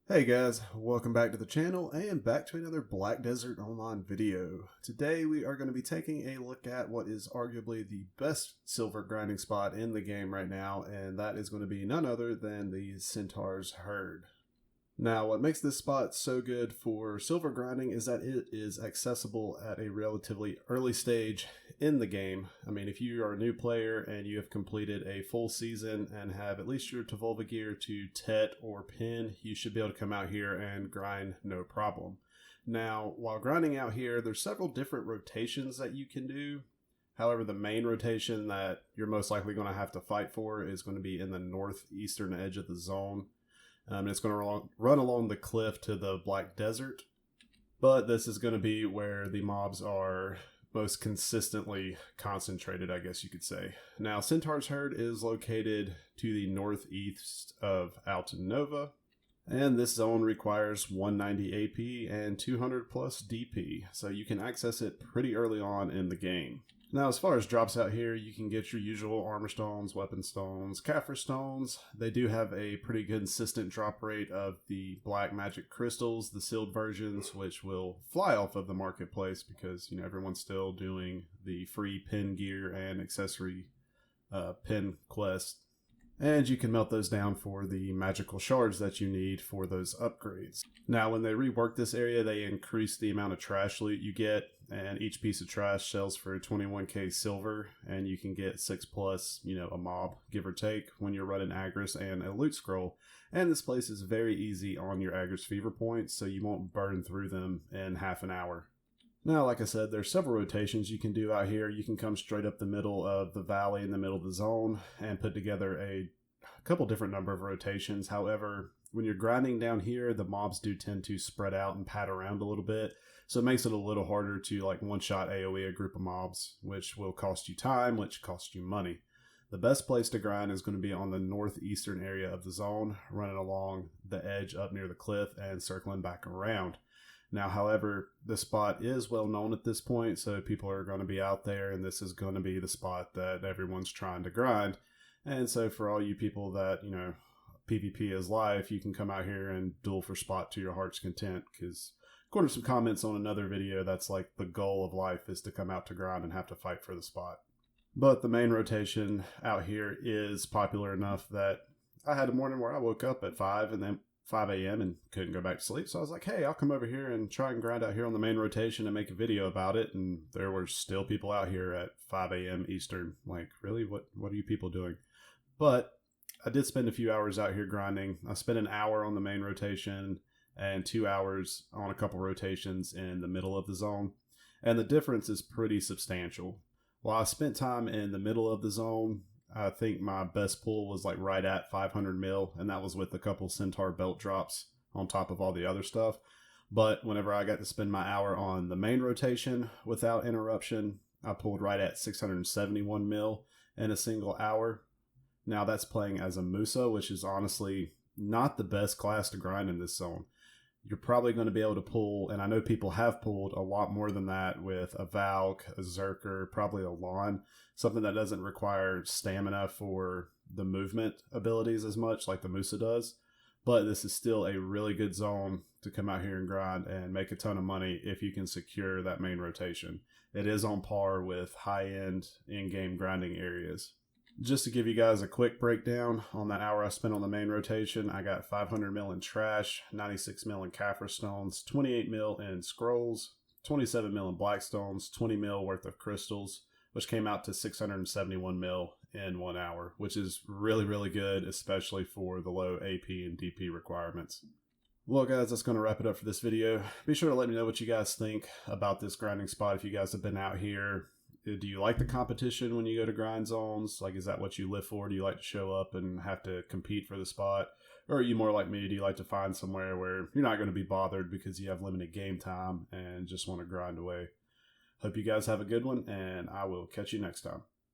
Hey guys, welcome back to the channel and back to another Black Desert Online video. Today we are going to be taking a look at what is arguably the best silver grinding spot in the game right now, and that is going to be none other than the Centaur's Herd. Now, what makes this spot so good for silver grinding is that it is accessible at a relatively early stage in the game. I mean, if you are a new player and you have completed a full season and have at least your Tvolva gear to Tet or Pin, you should be able to come out here and grind no problem. Now, while grinding out here, there's several different rotations that you can do. However, the main rotation that you're most likely going to have to fight for is going to be in the northeastern edge of the zone. It's going to run along the cliff to the Black Desert, but this is going to be where the mobs are most consistently concentrated, I guess you could say. Now, Centaur's Herd is located to the northeast of Altanova, and this zone requires 190 AP and 200 plus DP, so you can access it pretty early on in the game. Now, as far as drops out here, you can get your usual armor stones, weapon stones, Kaffir stones. They do have a pretty consistent drop rate of the black magic crystals, the sealed versions, which will fly off of the marketplace because, everyone's still doing the free pin gear and accessory pin quest. And you can melt those down for the magical shards that you need for those upgrades. Now, when they rework this area, they increase the amount of trash loot you get, and each piece of trash sells for 21k silver, and you can get 6 plus, a mob, give or take, when you're running Agris and a loot scroll. And this place is very easy on your Agris fever points, so you won't burn through them in half an hour. Now, like I said, there's several rotations you can do out here. You can come straight up the middle of the valley in the middle of the zone and put together a couple different number of rotations. However, when you're grinding down here, the mobs do tend to spread out and pad around a little bit. So it makes it a little harder to one-shot AoE a group of mobs, which will cost you time, which costs you money. The best place to grind is going to be on the northeastern area of the zone, running along the edge up near the cliff and circling back around. Now, however, the spot is well known at this point, so people are going to be out there, and this is going to be the spot that everyone's trying to grind. And so for all you people that, PvP is life, you can come out here and duel for spot to your heart's content, because according to some comments on another video, that's like the goal of life, is to come out to grind and have to fight for the spot. But the main rotation out here is popular enough that I had a morning where I woke up at 5 a.m. and couldn't go back to sleep. So I was like, hey, I'll come over here and try and grind out here on the main rotation and make a video about it. And there were still people out here at 5 a.m. Eastern. Like, really? What are you people doing? But I did spend a few hours out here grinding. I spent an hour on the main rotation and 2 hours on a couple rotations in the middle of the zone. And the difference is pretty substantial. While I spent time in the middle of the zone, I think my best pull was right at 500 mil, and that was with a couple Centaur belt drops on top of all the other stuff. But whenever I got to spend my hour on the main rotation without interruption, I pulled right at 671 mil in a single hour. Now that's playing as a Musa, which is honestly not the best class to grind in this zone. You're probably going to be able to pull, and I know people have pulled a lot more than that with a Valk, a Zerker, probably a Lon, something that doesn't require stamina for the movement abilities as much like the Musa does. But this is still a really good zone to come out here and grind and make a ton of money if you can secure that main rotation. It is on par with high-end in-game grinding areas. Just to give you guys a quick breakdown on that hour I spent on the main rotation, I got 500 mil in trash, 96 mil in Kaffir stones, 28 mil in scrolls, 27 mil in black stones, 20 mil worth of crystals, which came out to 671 mil in 1 hour, which is really, really good, especially for the low AP and DP requirements. Well, guys, that's going to wrap it up for this video. Be sure to let me know what you guys think about this grinding spot if you guys have been out here. Do you like the competition when you go to grind zones? Is that what you live for? Do you like to show up and have to compete for the spot? Or are you more like me? Do you like to find somewhere where you're not going to be bothered because you have limited game time and just want to grind away? Hope you guys have a good one, and I will catch you next time.